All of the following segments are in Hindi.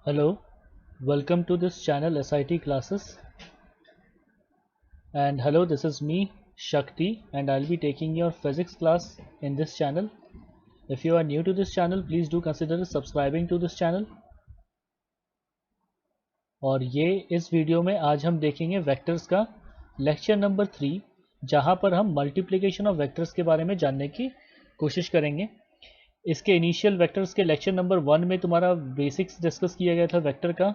Hello, welcome to this channel SIT classes. And hello, this is me, Shakti, and I'll be taking your physics class in this channel. If you are new to this channel, please do consider subscribing to this channel. और ये इस वीडियो में आज हम देखेंगे वेक्टर्स का लेक्चर नंबर 3, जहाँ पर हम मल्टीप्लिकेशन ऑफ वेक्टर्स के बारे में जानने की कोशिश करेंगे। इसके इनिशियल वेक्टर्स के लेक्चर नंबर 1 में तुम्हारा बेसिक्स डिस्कस किया गया था वेक्टर का,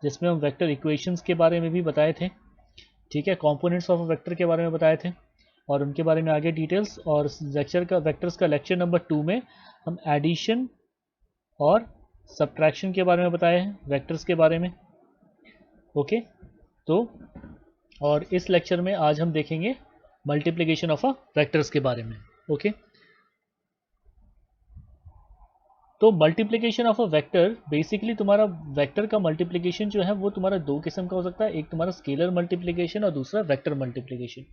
जिसमें हम वेक्टर इक्वेशंस के बारे में भी बताए थे। ठीक है, कंपोनेंट्स ऑफ वेक्टर के बारे में बताए थे और उनके बारे में आगे डिटेल्स। और लेक्चर का वेक्टर्स का लेक्चर नंबर 2 में हम एडिशन और सब्ट्रैक्शन के बारे में बताए हैं वेक्टर्स के बारे में। ओके, तो और इस लेक्चर में आज हम देखेंगे मल्टीप्लिकेशन ऑफ वेक्टर्स के बारे में। ओके, तो multiplication of a vector, basically तुम्हारा वेक्टर का मल्टीप्लिकेशन जो है वो तुम्हारा दो किस्म का हो सकता है। एक तुम्हारा स्केलर मल्टीप्लिकेशन और दूसरा वेक्टर मल्टीप्लिकेशन।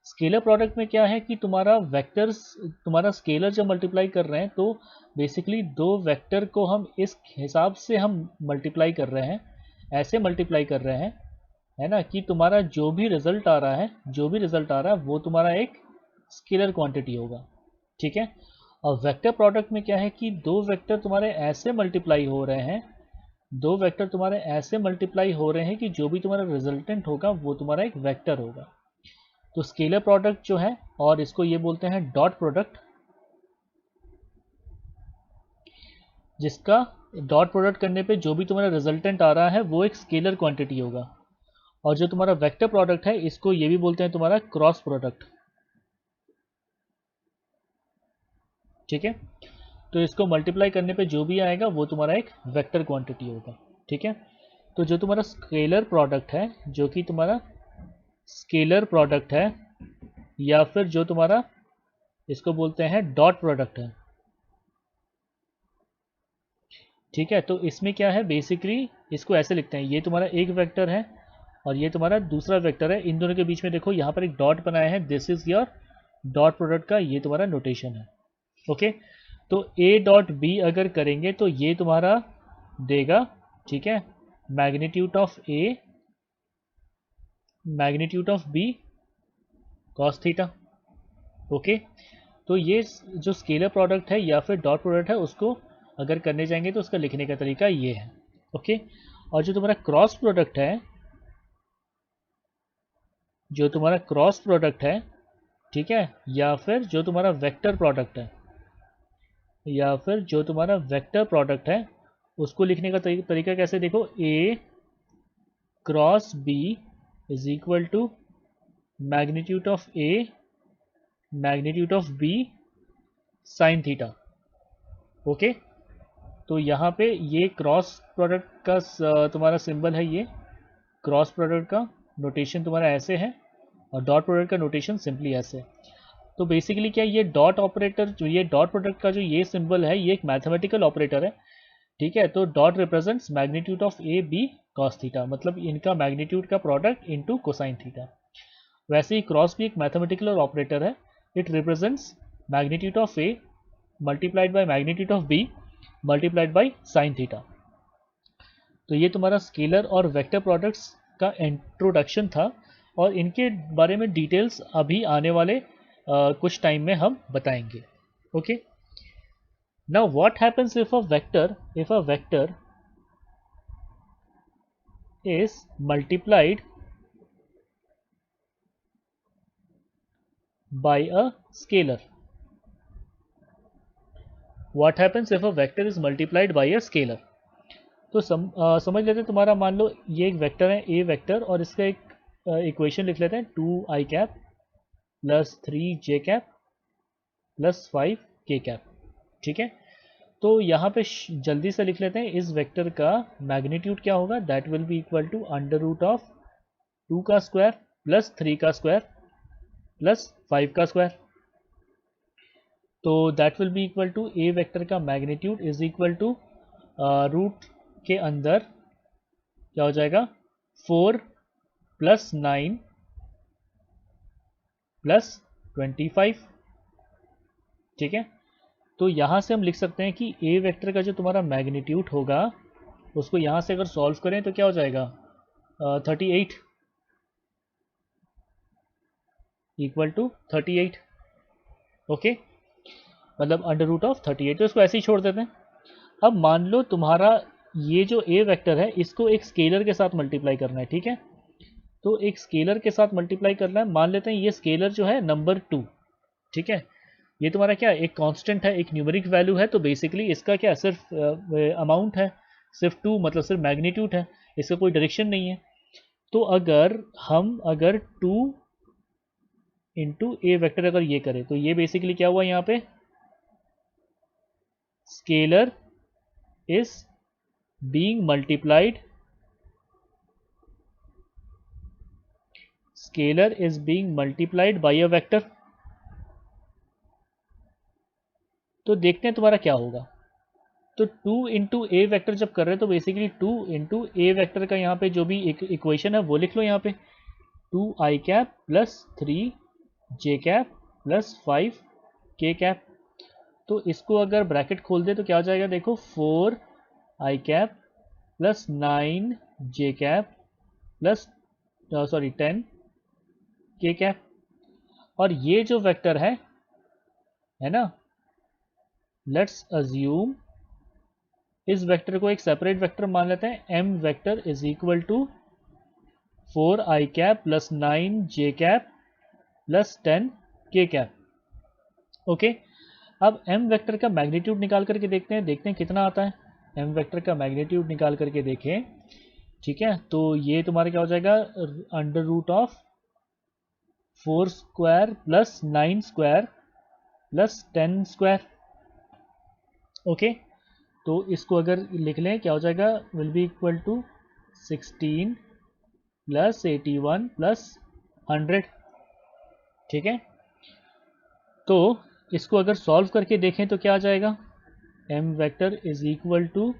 स्केलर प्रोडक्ट में क्या है कि तुम्हारा वेक्टर्स, तुम्हारा स्केलर जब मल्टीप्लाई कर रहे हैं तो बेसिकली दो वेक्टर को हम इस हिसाब से हम मल्टीप्लाई कर रहे हैं, ऐसे मल्टीप्लाई कर रहे हैं, है ना, कि तुम्हारा जो भी रिजल्ट आ रहा है वो तुम्हारा एक स्केलर क्वांटिटी होगा। ठीक है, और वेक्टर प्रोडक्ट में क्या है कि दो वेक्टर तुम्हारे ऐसे मल्टीप्लाई हो रहे हैं कि जो भी तुम्हारा रिजल्टेंट होगा वो तुम्हारा एक वेक्टर होगा। तो स्केलर प्रोडक्ट जो है, और इसको ये बोलते हैं डॉट प्रोडक्ट, जिसका डॉट प्रोडक्ट करने पे जो भी तुम्हारा रिजल्टेंट आ रहा है वो एक स्केलर क्वांटिटी होगा। और जो तुम्हारा वेक्टर प्रोडक्ट है, इसको ये भी बोलते हैं तुम्हारा क्रॉस प्रोडक्ट। ठीक है, तो इसको मल्टीप्लाई करने पे जो भी आएगा वो तुम्हारा एक वेक्टर क्वांटिटी होगा। ठीक है, तो जो तुम्हारा स्केलर प्रोडक्ट है, जो कि तुम्हारा स्केलर प्रोडक्ट है, या फिर जो तुम्हारा इसको बोलते हैं डॉट प्रोडक्ट है। ठीक है, तो इसमें क्या है, बेसिकली इसको ऐसे लिखते हैं, ये तुम्हारा एक वेक्टर है और ये तुम्हारा दूसरा वेक्टर है। इन दोनों के बीच में देखो यहाँ पर एक डॉट बनाया है, this is your dot product का ये तुम्हारा नोटेशन है। ओके, तो ए डॉट बी अगर करेंगे तो ये तुम्हारा देगा, ठीक है, magnitude of A magnitude of B cos theta. Okay, तो ये जो स्केलर प्रोडक्ट है या फिर डॉट प्रोडक्ट है, उसको अगर करने जाएंगे तो उसका लिखने का तरीका ये है। ओके, और जो तुम्हारा क्रॉस प्रोडक्ट है, ठीक है, या फिर जो तुम्हारा वेक्टर प्रोडक्ट है, उसको लिखने का तरीका कैसे, देखो, A cross B is equal to magnitude of A magnitude of B sign theta. Okay, तो यहाँ पे ये क्रॉस प्रोडक्ट का तुम्हारा सिंबल है, ये क्रॉस प्रोडक्ट का नोटेशन तुम्हारा ऐसे है और डॉट प्रोडक्ट का नोटेशन सिंपली ऐसे। तो बेसिकली क्या, ये डॉट ऑपरेटर, जो ये डॉट प्रोडक्ट का जो ये सिंबल है, ये एक मैथमेटिकल ऑपरेटर है। ठीक है, तो dot represents magnitude of A B cos theta, मतलब इनका मैग्नीट्यूड का प्रोडक्ट इनटू कोसाइन थीटा। वैसे ही क्रॉस भी एक मैथमेटिकल ऑपरेटर है, it represents magnitude of A multiplied by magnitude of B multiplied by sine theta. तो ये तुम्हारा स्केलर और वेक्टर प्रोडक्ट्स का इंट्रोडक्शन था और इनके बारे में डिटेल्स अभी आने वाले कुछ टाइम में हम बताएंगे। Okay, now what happens if a vector is multiplied by a scalar? What happens if a vector is multiplied by a scalar? तो समझ लेते हैं, तुम्हारा मान लो ये एक वेक्टर है, ए वेक्टर, और इसका एक इक्वेशन लिख लेते हैं, 2i cap plus 3j cap plus 5k cap. ठीक है, तो यहाँ पे जल्दी से लिख लेते हैं, इस वेक्टर का मैग्नीट्यूड क्या होगा, that will be equal to under root of 2 का स्क्वायर प्लस 3 का स्क्वायर प्लस 5 का स्क्वायर। तो that will be equal to A vector का magnitude is equal to root के अंदर क्या हो जाएगा, 4 प्लस 9 प्लस 25। ठीक है, तो यहाँ से हम लिख सकते हैं कि ए वेक्टर का जो तुम्हारा मैग्नीट्यूड होगा उसको यहाँ से अगर सॉल्व करें तो क्या हो जाएगा, 38 इक्वल टू 38। ओके, मतलब अंडर रूट ऑफ 38, तो इसको ऐसे ही छोड़ देते हैं। अब मान लो तुम्हारा ये जो ए वेक्टर है इसको एक स्केलर के साथ मल्टीप्लाई करना है, ठीक है। तो एक स्केलर के साथ मल्टीप्लाई करना है, मान लेते हैं ये स्केलर जो है नंबर 2, ठीक है। ये तुम्हारा क्या एक कांस्टेंट है, एक न्यूमेरिक वैल्यू है, तो बेसिकली इसका क्या सिर्फ अमाउंट है, सिर्फ 2 मतलब सिर्फ मैग्नीट्यूड है, इसका कोई डायरेक्शन नहीं है। तो अगर 2 इंटू ए वेक्टर अगर ये करें तो ये बेसिकली क्या हुआ यहाँ पे, scalar is being multiplied, scalar is being multiplied by a vector. तो देखते हैं तुम्हारा क्या होगा। तो 2 इंटू ए वैक्टर जब कर रहे हैं तो बेसिकली 2 इंटू ए वैक्टर का यहाँ पे जो भी एक इक्वेशन है वो लिख लो यहाँ पे, 2i cap plus 3j cap plus 5k cap. तो इसको अगर ब्रैकेट खोल दे तो क्या हो जाएगा, देखो 4i cap plus 9j cap plus 10k cap. और ये जो वेक्टर है ना, लेट्स अज्यूम इस वेक्टर को एक सेपरेट वेक्टर मान लेते हैं, m vector is equal to 4i cap plus 9j cap plus 10k cap. Okay, अब m वेक्टर का मैग्नीट्यूड निकाल करके देखते हैं कितना आता है। m वेक्टर का मैग्नीट्यूड निकाल करके देखें, ठीक है। तो ये तुम्हारा क्या हो जाएगा, under root of 4 square plus 9 square plus 10 square. Okay, तो इसको अगर लिख लें क्या हो जाएगा, will be equal to 16 plus 81 plus 100, ठीक है। तो इसको अगर सॉल्व करके देखें तो क्या आ जाएगा, m vector is equal to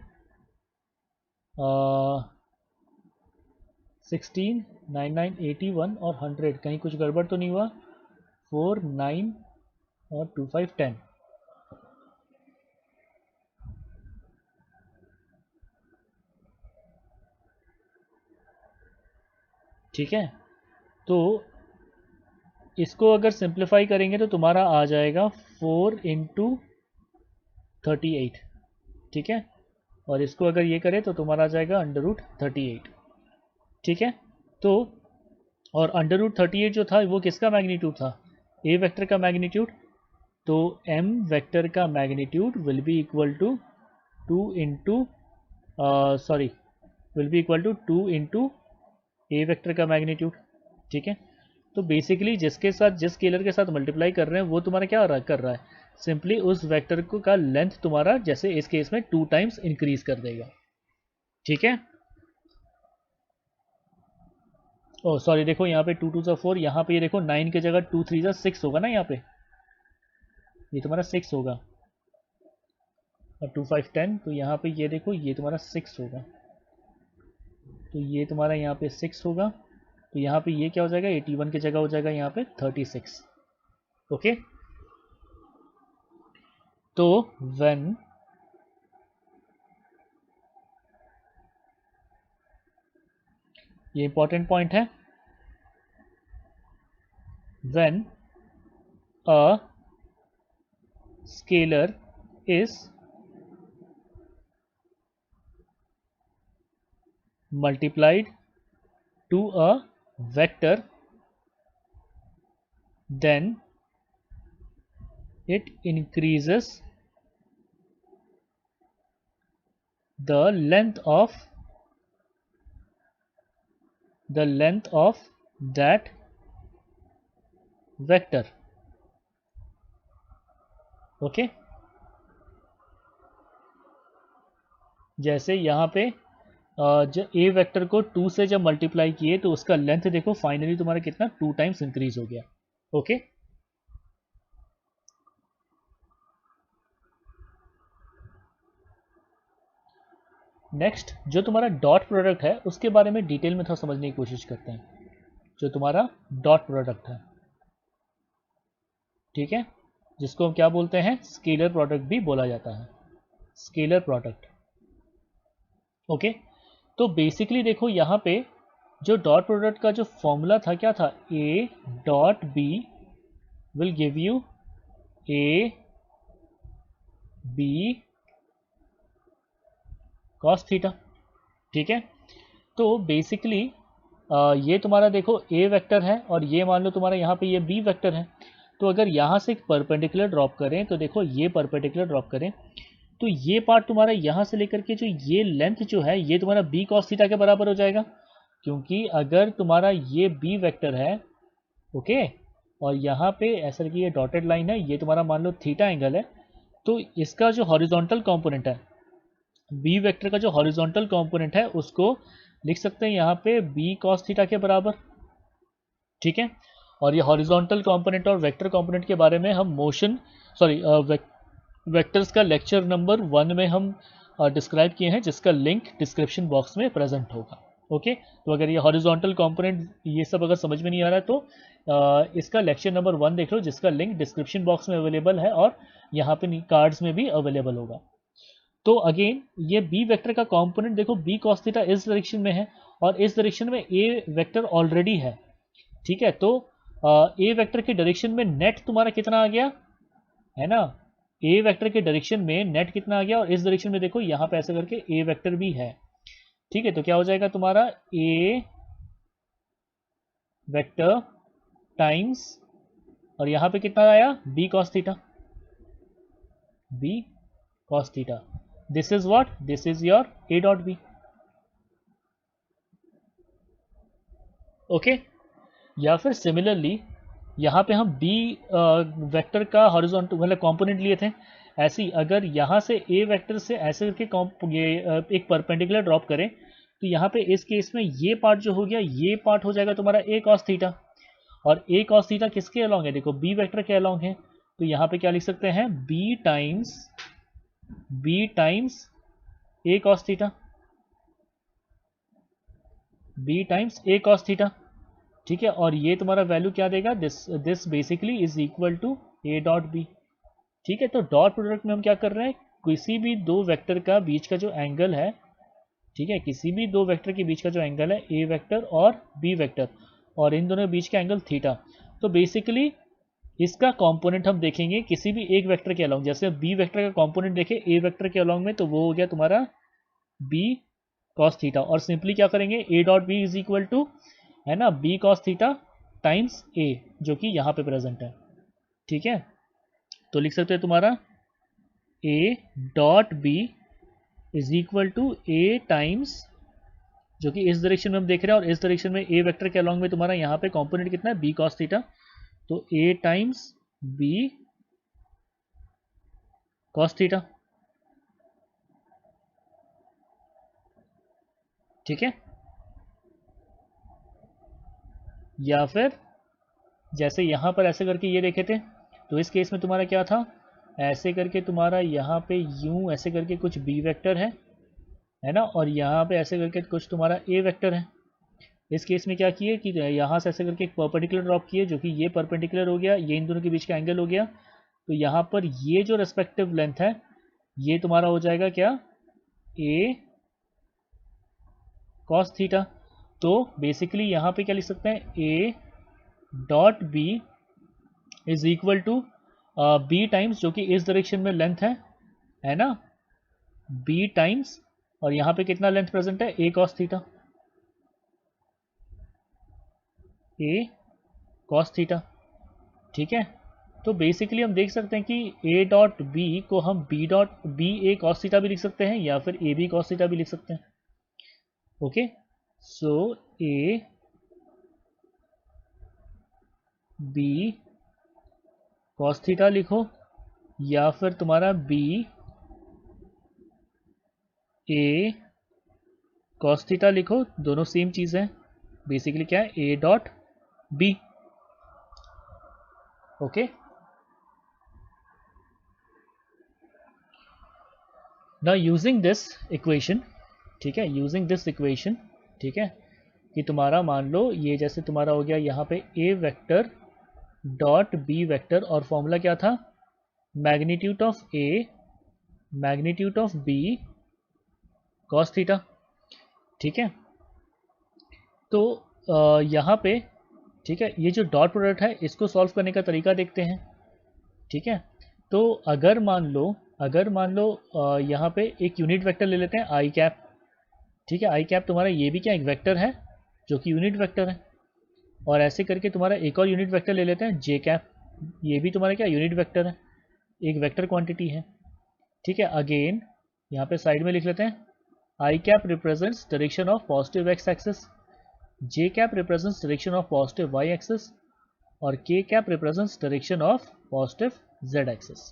16 9 9 81 और 100, कहीं कुछ गड़बड़ तो नहीं हुआ, 4 9 और 2 5 10। ठीक है, तो इसको अगर सिंप्लीफाई करेंगे तो तुम्हारा आ जाएगा 4 इंटू 38, ठीक है। और इसको अगर ये करें तो तुम्हारा आ जाएगा अंडर रूट 38, ठीक है। तो और अंडर रूट 38 जो था वो किसका मैग्नीट्यूड था, ए वेक्टर का मैग्नीट्यूड। तो m वेक्टर का magnitude will be equal to 2 into sorry will be equal to 2 into A vector का मैग्नीट्यूड, ठीक है। तो बेसिकली जिसके साथ जिस स्केलर के साथ मल्टीप्लाई कर रहे हैं वो तुम्हारा क्या कर रहा है, सिंपली उस वेक्टर को का लेंथ तुम्हारा जैसे इस केस में 2 टाइम्स इंक्रीज कर देगा, ठीक है। ओ सॉरी, देखो यहाँ पे 2 2 सा 4, यहाँ पे ये देखो 9 की जगह 2 3 सा 6 होगा ना, यहाँ पे ये तुम्हारा 6 होगा, और 2 5 10, तो यहाँ पे ये देखो ये तुम्हारा 6 होगा, तो ये तुम्हारा यहाँ पे 6 होगा। तो यहाँ पे ये क्या हो जाएगा, 81 की जगह हो जाएगा यहाँ पे 36। ओके, तो व्हेन ये इंपॉर्टेंट पॉइंट है, when a scalar is multiplied to a vector, then it increases the length of that vector। Okay, जैसे यहाँ पे जब ए वेक्टर को 2 से जब मल्टीप्लाई किए तो उसका लेंथ देखो फाइनली तुम्हारा कितना 2 टाइम्स इंक्रीज हो गया। ओके, नेक्स्ट जो तुम्हारा डॉट प्रोडक्ट है उसके बारे में डिटेल में थोड़ा समझने की कोशिश करते हैं। जो तुम्हारा डॉट प्रोडक्ट है, ठीक है, जिसको हम क्या बोलते हैं, स्केलर प्रोडक्ट भी बोला जाता है, स्केलर प्रोडक्ट। ओके, तो बेसिकली देखो यहाँ पे जो डॉट प्रोडक्ट का जो फॉर्मूला था क्या था, A dot B will give you A B cos theta. ठीक है, तो बेसिकली ये तुम्हारा देखो ए वेक्टर है और ये मान लो तुम्हारा यहाँ पे ये बी वेक्टर है। तो अगर यहाँ से एक परपेंडिकुलर ड्रॉप करें तो देखो ये परपेंडिकुलर ड्रॉप करें तो ये पार्ट तुम्हारा यहाँ से लेकर के जो ये लेंथ जो है ये तुम्हारा बी कॉस थीटा के बराबर हो जाएगा, क्योंकि अगर तुम्हारा ये बी वेक्टर है, ओके, और यहाँ पे ऐसा कि ये डॉटेड लाइन है, ये तुम्हारा मान लो थीटा एंगल है, तो इसका जो हॉरिजॉन्टल कंपोनेंट है, बी वेक्टर का जो हॉरिजॉन्टल कंपोनेंट है उसको लिख सकते हैं यहाँ पे बी कॉस थीटा के बराबर। ठीक है, और ये हॉरिजॉन्टल कंपोनेंट और वेक्टर कंपोनेंट के बारे में हम वेक्टर्स का लेक्चर नंबर 1 में हम डिस्क्राइब किए हैं, जिसका लिंक डिस्क्रिप्शन बॉक्स में प्रेजेंट होगा। ओके, तो अगर ये हॉरिजॉन्टल कंपोनेंट ये सब अगर समझ में नहीं आ रहा है तो इसका लेक्चर नंबर 1 देख लो, जिसका लिंक डिस्क्रिप्शन बॉक्स में अवेलेबल है और यहाँ पे कार्ड्स में भी अवेलेबल होगा। तो अगेन ये बी वेक्टर का कंपोनेंट देखो बी कॉस थीटा इस डायरेक्शन में है और इस डायरेक्शन में ए वेक्टर ऑलरेडी है। ठीक है, तो ए वेक्टर के डायरेक्शन में नेट तुम्हारा कितना आ गया है ना, ए वेक्टर के डायरेक्शन में नेट कितना आ गया, और इस डायरेक्शन में देखो यहाँ पे ऐसे करके ए वेक्टर भी है। ठीक है, तो क्या हो जाएगा तुम्हारा ए वेक्टर टाइम्स, और यहाँ पे कितना आया B cos theta, B cos theta, this is what, this is your A dot B. Okay, या फिर सिमिलरली यहाँ पे हम बी वेक्टर का हॉरिजॉन्टल मतलब कंपोनेंट लिए थे, ऐसे ही अगर यहाँ से ए वेक्टर से ऐसे करके ये एक परपेंडिकुलर ड्रॉप करें तो यहाँ पे इस केस में ये पार्ट जो हो गया ये पार्ट हो जाएगा तुम्हारा ए कॉस थीटा, और ए कॉस थीटा किसके अलॉन्ग है, देखो बी वेक्टर के अलॉन्ग है, तो यहाँ पे क्या लिख सकते हैं B times A cos theta, B times A cos theta. ठीक है, और ये तुम्हारा वैल्यू क्या देगा, this basically is equal to A dot B. ठीक है, तो डॉट प्रोडक्ट में हम क्या कर रहे हैं, किसी भी दो वेक्टर का बीच का जो एंगल है, ठीक है, किसी भी दो वेक्टर के बीच का जो एंगल है ए वेक्टर और बी वेक्टर, और इन दोनों के बीच का एंगल थीटा, तो बेसिकली इसका कंपोनेंट हम देखेंगे किसी भी एक वेक्टर के अलॉन्ग, जैसे बी वेक्टर का कंपोनेंट देखे ए वेक्टर के अलॉन्ग में, तो वो हो गया तुम्हारा बी कॉस थीटा, और सिंपली क्या करेंगे A dot B is equal to है ना B cos theta times A, जो कि यहाँ पे प्रेजेंट है। ठीक है, तो लिख सकते हैं तुम्हारा A dot B is equal to A times, जो कि इस डायरेक्शन में हम देख रहे हैं, और इस डायरेक्शन में ए वेक्टर के अलॉन्ग में तुम्हारा यहाँ पे कंपोनेंट कितना है बी कॉस थीटा, तो ए टाइम्स बी कॉस थीटा। ठीक है, या फिर जैसे यहाँ पर ऐसे करके ये देखे थे, तो इस केस में तुम्हारा क्या था, ऐसे करके तुम्हारा यहाँ पे यूं ऐसे करके कुछ बी वेक्टर है ना, और यहाँ पे ऐसे करके कुछ तुम्हारा ए वेक्टर है। इस केस में क्या किए कि यहाँ से ऐसे करके एक परपेंडिकुलर ड्रॉप किए, जो कि ये परपेंडिकुलर हो गया, ये इन दोनों के बीच का एंगल हो गया, तो यहाँ पर ये जो रेस्पेक्टिव लेंथ है ये तुम्हारा हो जाएगा क्या, ए कॉस थीटा। तो बेसिकली यहाँ पे क्या लिख सकते हैं, A dot B is equal to B times, जो कि इस डायरेक्शन में लेंथ है ना, बी टाइम्स, और यहाँ पे कितना लेंथ प्रेजेंट है ए कॉस थीटा, ए कॉस थीटा। ठीक है, तो बेसिकली हम देख सकते हैं कि ए डॉट बी को हम B dot B A cos theta भी लिख सकते हैं, या फिर ए बी कॉस थीटा भी लिख सकते हैं। Okay, so A B cos theta लिखो, या फिर तुम्हारा बी ए कॉस थीटा लिखो, दोनों सेम चीज़ है, बेसिकली क्या है A dot B. Okay, now using this equation, ठीक है, यूजिंग दिस इक्वेशन, ठीक है, कि तुम्हारा मान लो ये जैसे तुम्हारा हो गया यहाँ पे A vector dot B vector, और फॉर्मूला क्या था, magnitude of A magnitude of B cos theta. ठीक है। तो यहाँ पे ठीक है, ये जो डॉट प्रोडक्ट है इसको सॉल्व करने का तरीका देखते हैं। ठीक है, तो अगर मान लो यहाँ पे एक यूनिट वेक्टर ले लेते हैं आई कैप। ठीक है, आई कैप तुम्हारा ये भी क्या एक वेक्टर है जो कि यूनिट वेक्टर है। और ऐसे करके तुम्हारा एक और यूनिट वेक्टर ले लेते हैं जे कैप, ये भी तुम्हारा क्या यूनिट वेक्टर है, एक वेक्टर क्वांटिटी है। ठीक है, अगेन यहाँ पे साइड में लिख लेते हैं I cap represents direction of positive X axis, J cap represents direction of positive Y axis, और K cap represents direction of positive Z axis.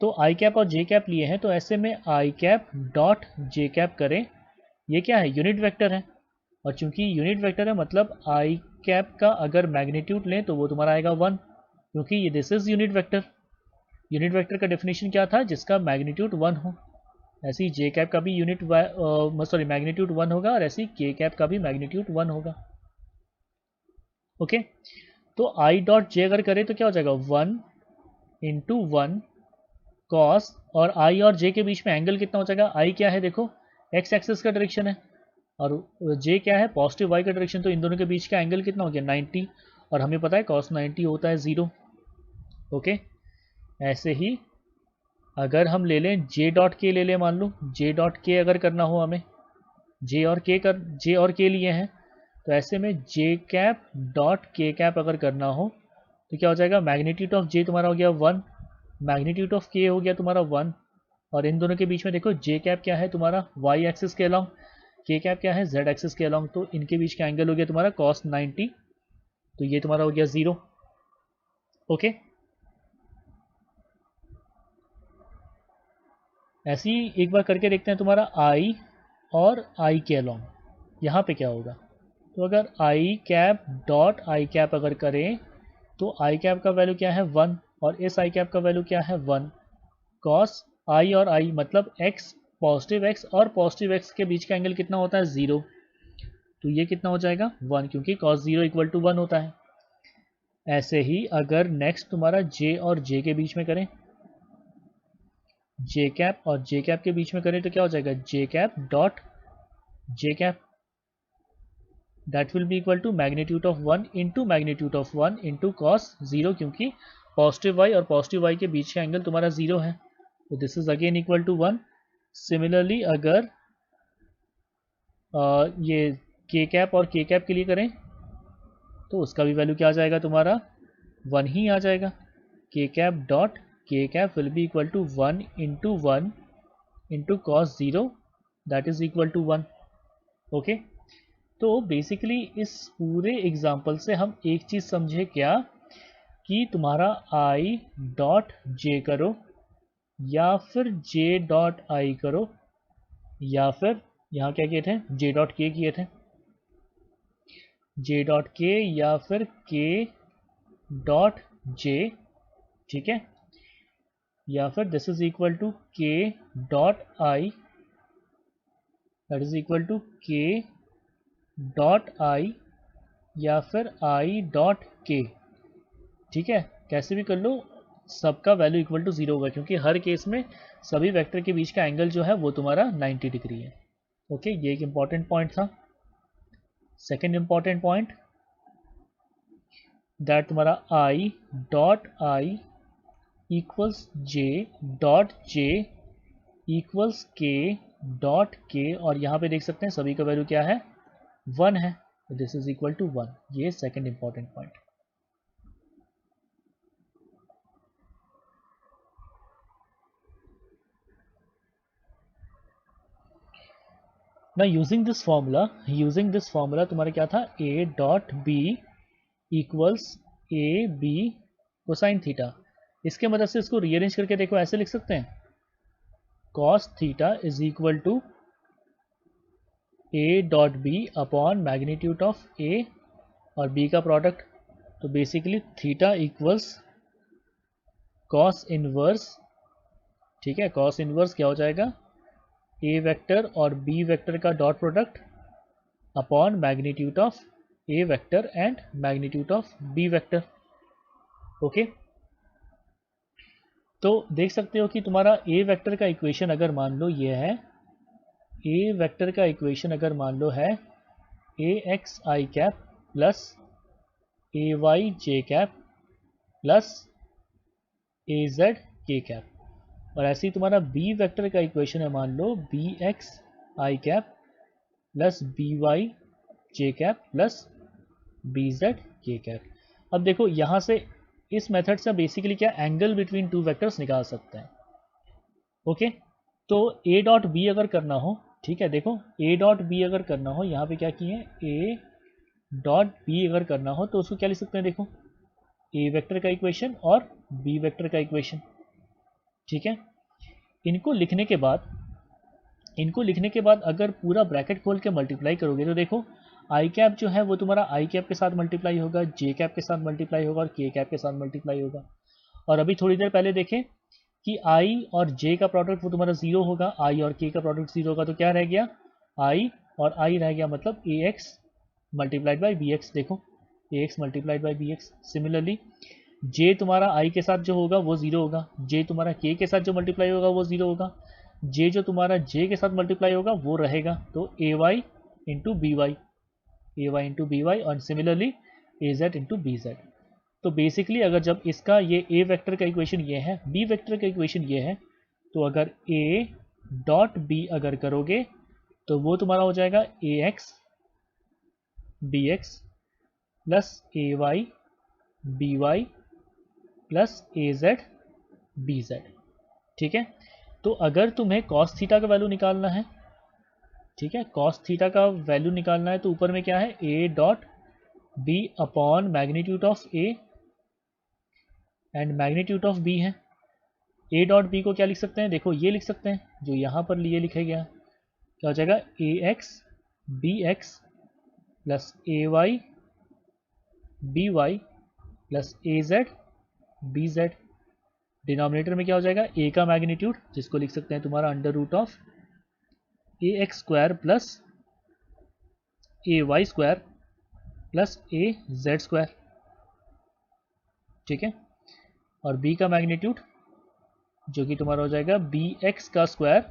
तो आई कैप और जे कैप लिए हैं, तो ऐसे में आई कैप डॉट जे कैप करें, ये क्या है यूनिट वेक्टर है। और चूंकि यूनिट वेक्टर है मतलब आई कैप का अगर मैग्नीट्यूड लें तो वो तुम्हारा आएगा 1, क्योंकि ये this is unit vector. Unit vector का डेफिनेशन क्या था, जिसका मैग्नीट्यूड 1 हो। ऐसे ही जे कैप का भी मैग्नीट्यूड 1 होगा, और ऐसे ही के कैप का भी मैग्नीट्यूड 1 होगा। ओके, तो आई डॉट जे अगर करें तो क्या हो जाएगा 1 इंटू 1 कॉस, और आई और जे के बीच में एंगल कितना हो जाएगा, आई क्या है देखो एक्स एक्सिस का डायरेक्शन है, और जे क्या है पॉजिटिव वाई का डायरेक्शन, तो इन दोनों के बीच का एंगल कितना हो गया 90, और हमें पता है cos 90 होता है 0। ओके, ऐसे ही अगर हम ले लें जे डॉट के ले लें, मान लो जे डॉट के अगर करना हो हमें, जे और के लिए हैं, तो ऐसे में जे कैप डॉट के कैप अगर करना हो तो क्या हो जाएगा, मैग्नीट्यूड ऑफ जे तुम्हारा हो गया 1, मैग्नीट्यूड ऑफ के हो गया तुम्हारा 1, और इन दोनों के बीच में देखो जे कैप क्या है तुम्हारा वाई एक्सिस के अलॉन्ग, के कैप क्या है जेड एक्सिस के अलॉन्ग, तो इनके बीच का एंगल हो गया तुम्हारा cos 90, तो ये तुम्हारा हो गया 0। ओके, ऐसे ही एक बार करके देखते हैं तुम्हारा आई और आई के अलॉन्ग यहाँ पे क्या होगा। तो अगर आई कैप डॉट आई कैप अगर करें तो आई कैप का वैल्यू क्या है 1, और इस आई कैप का वैल्यू क्या है 1, कॉस आई और आई मतलब एक्स पॉजिटिव एक्स और पॉजिटिव एक्स के बीच का एंगल कितना होता है 0, तो ये कितना हो जाएगा 1, क्योंकि cos 0 इक्वल टू 1 होता है। ऐसे ही अगर नेक्स्ट तुम्हारा जे और जे के बीच में करें, जे कैप और जे कैप के बीच में करें तो क्या हो जाएगा J cap dot J cap, that will be equal to magnitude of 1 into magnitude of 1 into cos 0, क्योंकि पॉजिटिव वाई और पॉजिटिव वाई के बीच का एंगल तुम्हारा 0 है, तो this is again equal to 1। Similarly अगर ये के कैप और के कैप के लिए करें तो उसका भी वैल्यू क्या आ जाएगा तुम्हारा 1 ही आ जाएगा, K cap dot K cap will be equal to 1 into cos 0, that is equal to 1। Okay, तो बेसिकली इस पूरे एग्जाम्पल से हम एक चीज़ समझे क्या, कि तुम्हारा आई डॉट जे करो या फिर जे डॉट आई करो, या फिर यहाँ क्या किए थे जे डॉट के किए थे, जे डॉट के या फिर के डॉट जे, ठीक है, या फिर this is equal to K dot I, that is equal to K dot I, या फिर आई डॉट के। ठीक है, कैसे भी कर लो सबका वैल्यू इक्वल टू 0 होगा, क्योंकि हर केस में सभी वेक्टर के बीच का एंगल जो है वो तुम्हारा 90 डिग्री है। ओके, ये एक इंपॉर्टेंट पॉइंट था। सेकेंड इंपॉर्टेंट पॉइंट, दैट तुम्हारा आई dot I equals J dot J equals के डॉट के, और यहाँ पे देख सकते हैं सभी का वैल्यू क्या है 1 है, तो दिस इज इक्वल टू 1। ये सेकेंड इंपॉर्टेंट पॉइंट। ना यूजिंग दिस फॉर्मूला तुम्हारा क्या था, a dot B equals A B cosine theta. इसके मदद से इसको रीअरेंज करके देखो, ऐसे लिख सकते हैं cos theta is equal to a dot B upon magnitude of a और b का प्रोडक्ट, तो basically theta equals cos inverse. ठीक है, cos इनवर्स क्या हो जाएगा a वेक्टर और b वेक्टर का dot product upon magnitude of a vector and magnitude of b vector. Okay, तो देख सकते हो कि तुम्हारा a वेक्टर का इक्वेशन अगर मान लो ये है ए वेक्टर का इक्वेशन अगर मान लो है ए x I cap plus A Y J cap plus A Z के कैप, और ऐसे ही तुम्हारा बी वेक्टर का इक्वेशन है मान लो बी एक्स आई कैप प्लस बी वाई जे कैप प्लस बी जेड के कैप। अब देखो यहाँ से इस मेथड से बेसिकली क्या एंगल बिटवीन टू वेक्टर्स निकाल सकते हैं। ओके, तो ए डॉट बी अगर करना हो, ठीक है, देखो ए डॉट बी अगर करना हो, यहाँ पे क्या किए ए डॉट बी अगर करना हो तो उसको क्या लिख सकते हैं, देखो ए वेक्टर का इक्वेशन और बी वेक्टर का इक्वेशन, ठीक है। इनको लिखने के बाद अगर पूरा ब्रैकेट खोल के मल्टीप्लाई करोगे तो देखो आई कैप जो है वो तुम्हारा आई कैप के साथ मल्टीप्लाई होगा, जे कैप के साथ मल्टीप्लाई होगा और के कैप के साथ मल्टीप्लाई होगा। और अभी थोड़ी देर पहले देखें कि आई और जे का प्रोडक्ट वो तुम्हारा जीरो होगा, आई और के का प्रोडक्ट जीरो होगा, तो क्या रह गया आई और आई रह गया, मतलब A X multiplied by B X. देखो A X multiplied by B X. Similarly J तुम्हारा आई के साथ जो होगा वो जीरो होगा, जे तुम्हारा के साथ जो मल्टीप्लाई होगा वो जीरो होगा, जे जो तुम्हारा जे के साथ मल्टीप्लाई होगा वो रहेगा, तो ए वाई इंटू बी वाई, ए वाई इंटू बी वाई, और सिमिलरली ए जेड इंटू बी जेड। तो बेसिकली अगर जब इसका ये ए वेक्टर का इक्वेशन ये है, बी वेक्टर का इक्वेशन ये है, तो अगर ए डॉट बी अगर करोगे तो वो तुम्हारा हो जाएगा A X B X plus A Y B Y plus A Z B Z, ठीक है। तो अगर तुम्हें कॉस थीटा का वैल्यू निकालना है, ठीक है, कॉस थीटा का वैल्यू निकालना है, तो ऊपर में क्या है A dot B upon magnitude of A and magnitude of B है। ए डॉट बी को क्या लिख सकते हैं, देखो ये लिख सकते हैं जो यहाँ पर लिए लिखा गया, क्या हो जाएगा A X B X plus A Y B Y plus A Z B Z. Denominator में क्या हो जाएगा ए का मैग्नीट्यूड, जिसको लिख सकते हैं तुम्हारा under root of A X square plus A Y square plus A Z square, ठीक है। और b का मैग्नीट्यूड जो कि तुम्हारा हो जाएगा बी एक्स का स्क्वायर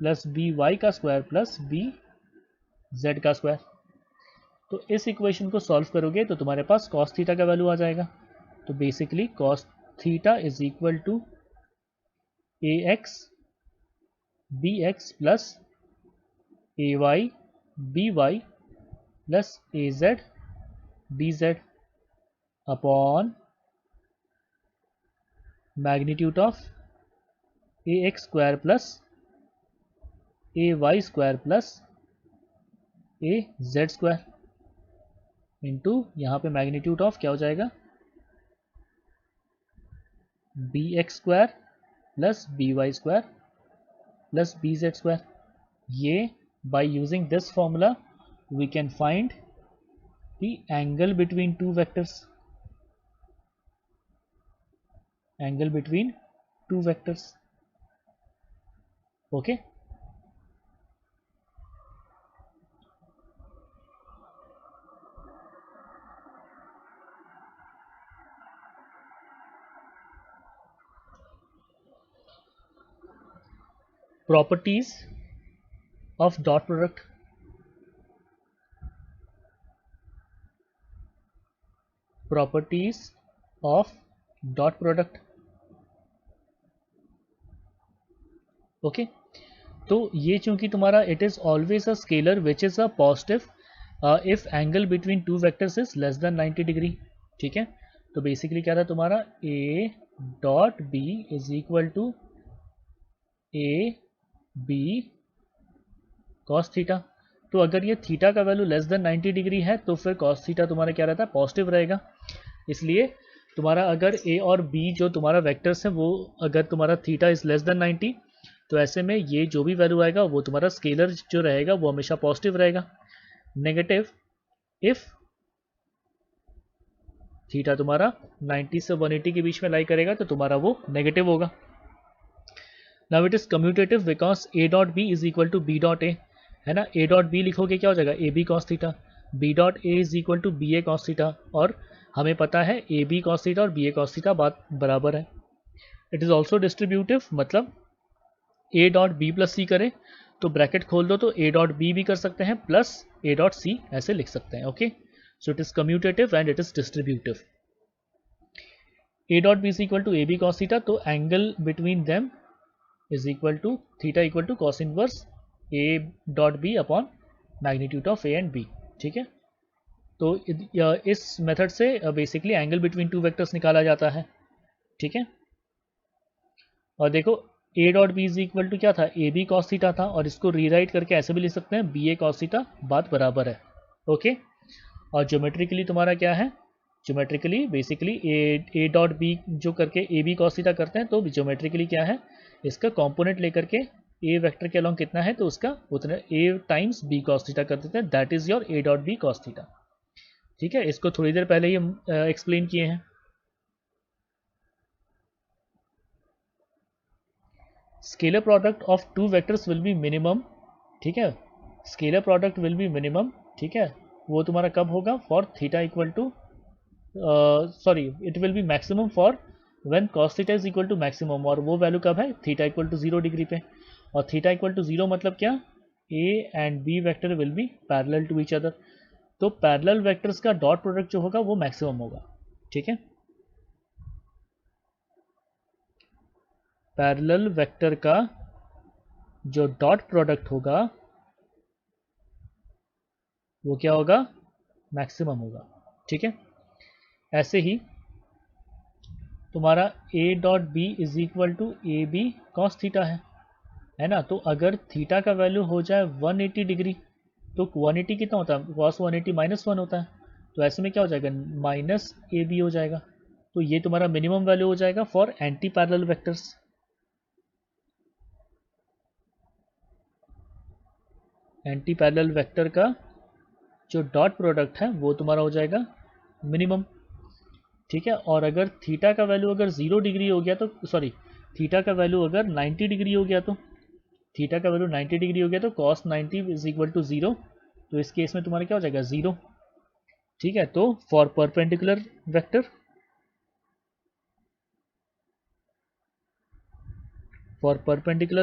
प्लस बी वाई का स्क्वायर प्लस बी जेड का स्क्वायर। तो इस इक्वेशन को सॉल्व करोगे तो तुम्हारे पास कॉस थीटा का वैल्यू आ जाएगा। तो basically cos theta is equal to A X B X plus A Y B Y plus A Z B Z upon magnitude of A X square plus A Y square plus A Z square into यहाँ पे मैग्नीट्यूड ऑफ क्या हो जाएगा B X square plus B Y square plus B Z square. ये by using this formula we can find the angle between two vectors, angle between two vectors. Okay, properties of dot product, properties of dot product। ओके, तो ये चूंकि तुम्हारा it is always a scalar which is a positive if angle between two vectors is less than 90 degree, ठीक है। तो बेसिकली क्या था तुम्हारा A dot B is equal to A B cos theta. तो अगर ये थीटा का वैल्यू लेस देन 90 डिग्री है तो फिर कॉस थीटा तुम्हारा क्या रहता है पॉजिटिव रहेगा। इसलिए तुम्हारा अगर ए और बी जो तुम्हारा वेक्टर्स है वो अगर तुम्हारा थीटा इज लेस देन 90 तो ऐसे में ये जो भी वैल्यू आएगा वो तुम्हारा स्केलर जो रहेगा वो हमेशा पॉजिटिव रहेगा। नेगेटिव इफ थीटा तुम्हारा 90 से 180 के बीच में लाई करेगा तो तुम्हारा वो नेगेटिव होगा। Now it is commutative because A dot B is equal to B dot A, है ना। ए डॉट बी लिखोगे क्या हो जाएगा A B cos theta, B dot A is equal to B A cos theta, और हमें पता है ए बी कॉस थीटा और बी ए कॉस थीटा बात बराबर है। इट इज ऑल्सो डिस्ट्रीब्यूटिव, मतलब A dot B plus C करें तो ब्रैकेट खोल दो तो ए डॉट बी भी कर सकते हैं प्लस ए डॉट सी ऐसे लिख सकते हैं. Okay, so it is commutative and it is distributive. A dot B is equal to A B cos theta, तो angle between them is equal to theta equal to cos inverse A dot B upon magnitude of A and B. ठीक है, तो इस मेथड से basically angle between two vectors निकाला जाता है. ठीक है, और देखो A dot B is equal to क्या था, ए बी कॉस थीटा था, और इसको रीराइट करके ऐसे भी लिख सकते हैं बी ए कॉस थीटा, बात बराबर है. ओके, और ज्योमेट्रिकली तुम्हारा क्या है, geometrically basically A dot B जो करके ए बी कॉस थीटा करते हैं, तो ज्योमेट्रिकली क्या है, इसका कंपोनेंट लेकर के ए वेक्टर के अलॉन्ग कितना है तो उसका उतना A times B cos theta कर देते हैं, that is your A dot B cos theta. ठीक है, इसको थोड़ी देर पहले ही हम एक्सप्लेन किए हैं. Scalar product of two vectors will be minimum. ठीक है, scalar product will be minimum. ठीक है, वो तुम्हारा कब होगा, for theta equal to sorry it will be maximum for when cos theta is equal to maximum, और वो वैल्यू कब है, थीटा इक्वल टू 0 डिग्री पे. और थीटा इक्वल टू 0 मतलब क्या, A and B vector will be parallel to each other, तो पैरेलल वेक्टर्स का डॉट प्रोडक्ट जो होगा वो मैक्सिमम होगा. ठीक है, पैरेलल वेक्टर का जो डॉट प्रोडक्ट होगा वो क्या होगा, मैक्सिमम होगा. ठीक है, ऐसे ही तुम्हारा A dot B is equal to A B cos theta है ना, तो अगर थीटा का वैल्यू हो जाए 180 डिग्री, तो 180 कितना होता है, कॉस 180 -1 होता है, तो ऐसे में क्या हो जाएगा, माइनस ए बी हो जाएगा. तो ये तुम्हारा मिनिमम वैल्यू हो जाएगा for anti parallel vectors. Anti parallel vector का जो डॉट प्रोडक्ट है वो तुम्हारा हो जाएगा मिनिमम. ठीक है, और अगर थीटा का वैल्यू अगर 0 डिग्री हो गया तो सॉरी थीटा का वैल्यू अगर 90 डिग्री हो गया, तो थीटा का वैल्यू 90 डिग्री हो गया तो cos 90 इज इक्वल टू 0, तो इस केस में तुम्हारा क्या हो जाएगा, 0. ठीक है, तो फॉर परपेंडिकुलर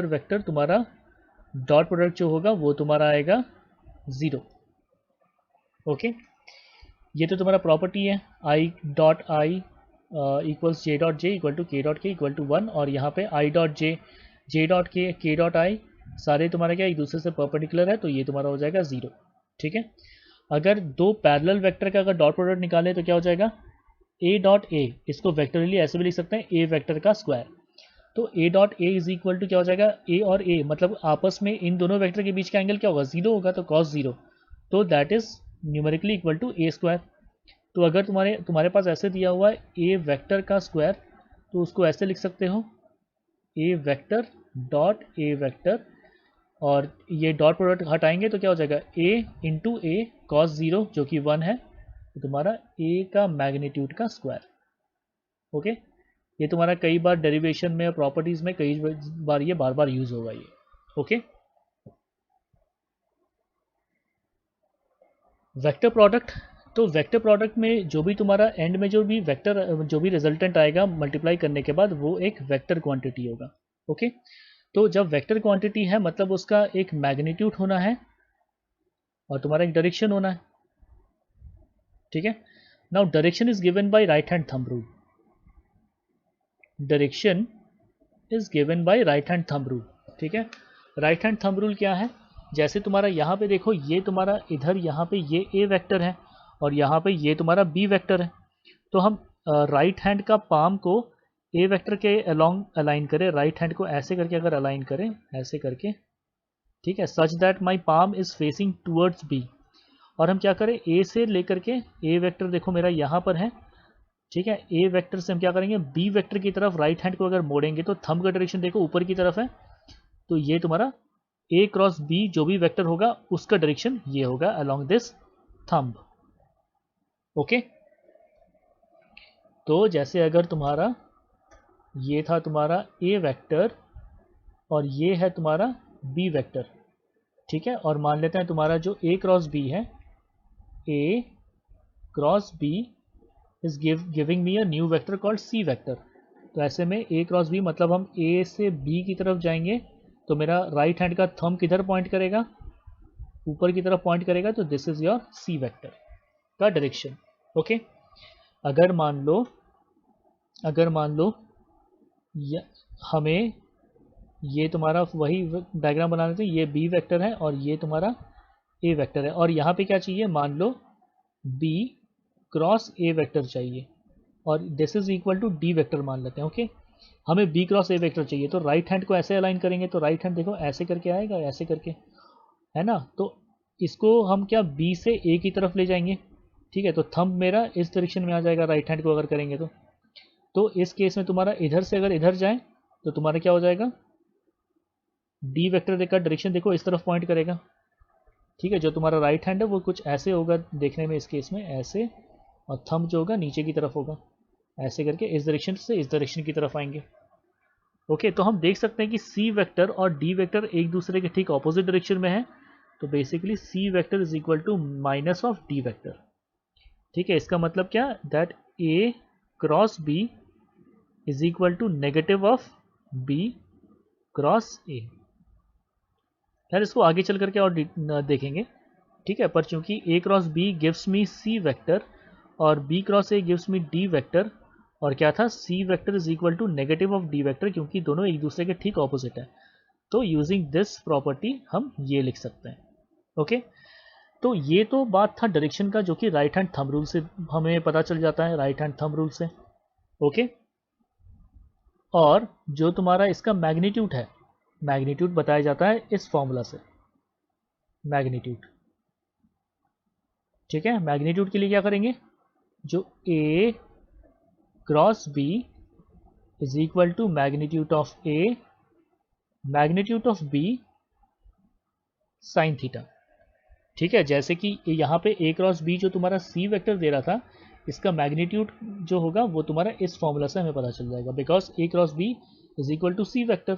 वेक्टर तुम्हारा डॉट प्रोडक्ट जो होगा वो तुम्हारा आएगा 0. ओके, ये तो तुम्हारा प्रॉपर्टी है, I dot I equals J dot J equal to K dot K equal to 1, और यहाँ पे I dot J, J dot K dot I सारे तुम्हारा क्या एक दूसरे से परपेंडिकुलर है, तो ये तुम्हारा हो जाएगा 0. ठीक है, अगर दो पैरेलल वेक्टर का अगर डॉट प्रोडक्ट निकाले तो क्या हो जाएगा, ए डॉट ए, इसको वेक्टरली ऐसे भी लिख सकते हैं ए वेक्टर का स्क्वायर, तो A dot A is equal to क्या हो जाएगा, ए और ए मतलब आपस में इन दोनों वेक्टर के बीच का एंगल क्या होगा, 0 होगा, तो cos 0, तो that is numerically equal to A square. तो अगर तुम्हारे पास ऐसे दिया हुआ है ए वेक्टर का स्क्वायर, तो उसको ऐसे लिख सकते हो ए वेक्टर डॉट ए वेक्टर, और ये डॉट प्रोडक्ट हटाएंगे तो क्या हो जाएगा, ए इंटू ए cos 0 जो कि 1 है, तो तुम्हारा ए का मैग्नीट्यूड का स्क्वायर. ओके, ये तुम्हारा कई बार डेरिवेशन में और प्रॉपर्टीज में कई बार ये बार बार यूज होगा ये. ओके, वेक्टर प्रोडक्ट, तो वेक्टर प्रोडक्ट में जो भी तुम्हारा एंड में जो भी वेक्टर जो भी रिजल्टेंट आएगा मल्टीप्लाई करने के बाद वो एक वेक्टर क्वांटिटी होगा. ओके, तो जब वेक्टर क्वांटिटी है मतलब उसका एक मैग्नीट्यूड होना है और तुम्हारा एक डायरेक्शन होना है. ठीक है, now direction is given by right hand thumb rule. Direction is given by right hand thumb rule. ठीक है, राइट हैंड थंब रूल क्या है, जैसे तुम्हारा यहाँ पे देखो ये तुम्हारा इधर यहाँ पे ये ए वेक्टर है और यहाँ पे ये तुम्हारा बी वेक्टर है, तो हम राइट हैंड का पाम को ए वेक्टर के अलोंग अलाइन करें, राइट हैंड को ऐसे करके अगर अलाइन करें ऐसे करके, ठीक है, such that my palm is facing towards B, और हम क्या करें ए से लेकर के ए वेक्टर देखो मेरा यहाँ पर है. ठीक है, ए वेक्टर से हम क्या करेंगे, बी वेक्टर की तरफ राइट हैंड को अगर मोड़ेंगे तो थंब का डायरेक्शन देखो ऊपर की तरफ है, तो ये तुम्हारा ए क्रॉस बी जो भी वेक्टर होगा उसका डायरेक्शन ये होगा अलोंग दिस थंब. ओके, तो जैसे अगर तुम्हारा ये था तुम्हारा ए वेक्टर और ये है तुम्हारा बी वेक्टर, ठीक है, और मान लेते हैं तुम्हारा जो ए क्रॉस बी है, A cross B is giving me a new vector called C vector. तो ऐसे में ए क्रॉस बी मतलब हम ए से बी की तरफ जाएंगे तो मेरा राइट हैंड का थंब किधर पॉइंट करेगा, ऊपर की तरफ पॉइंट करेगा, तो this is your C vector का डायरेक्शन। ओके, अगर मान लो हमें ये तुम्हारा वही डायग्राम बनाने थे, ये बी वेक्टर है और ये तुम्हारा ए वेक्टर है, और यहाँ पे क्या चाहिए, मान लो बी क्रॉस ए वेक्टर चाहिए, और this is equal to D vector मान लेते हैं। ओके, हमें बी क्रॉस ए वेक्टर चाहिए, तो राइट हैंड को ऐसे अलाइन करेंगे, तो राइट हैंड देखो ऐसे करके आएगा, ऐसे करके, है ना। तो इसको हम क्या बी से ए की तरफ ले जाएंगे, ठीक है। तो थंब मेरा इस डायरेक्शन में आ जाएगा राइट हैंड को अगर करेंगे तो इस केस में तुम्हारा इधर से अगर इधर जाए तो तुम्हारा क्या हो जाएगा, डी वेक्टर का डायरेक्शन देखो इस तरफ पॉइंट करेगा, ठीक है। जो तुम्हारा राइट हैंड है वो कुछ ऐसे होगा देखने में इस केस में, ऐसे, और थंब जो होगा नीचे की तरफ होगा, ऐसे करके इस डायरेक्शन से इस डायरेक्शन की तरफ आएंगे। ओके, तो हम देख सकते हैं कि सी वेक्टर और डी वेक्टर एक दूसरे के ठीक ऑपोजिट डायरेक्शन में है, तो basically C vector is equal to minus of D vector, ठीक है। इसका मतलब क्या, that A cross B is equal to negative of B cross A. यार इसको आगे चल करके और देखेंगे, ठीक है। पर चूंकि A cross B gives me C vector और B cross A gives me D vector, और क्या था, C vector is equal to negative of D vector, क्योंकि दोनों एक दूसरे के ठीक ऑपोजिट है, तो यूजिंग दिस प्रॉपर्टी हम ये लिख सकते हैं। ओके, तो ये तो बात था डायरेक्शन का, जो कि राइट हैंड थंब रूल से हमें पता चल जाता है, राइट हैंड थंब रूल से। ओके, और जो तुम्हारा इसका मैग्नीट्यूड है, मैग्नीट्यूड बताया जाता है इस फॉर्मूला से, मैग्नीट्यूड, ठीक है। मैग्नीट्यूड के लिए क्या करेंगे, जो A cross B is equal to magnitude of A magnitude of B sign theta, ठीक है। जैसे कि यहाँ पे ए क्रॉस बी जो तुम्हारा सी वेक्टर दे रहा था, इसका मैग्नीट्यूड जो होगा वो तुम्हारा इस फॉर्मूला से हमें पता चल जाएगा, because A cross B is equal to C vector,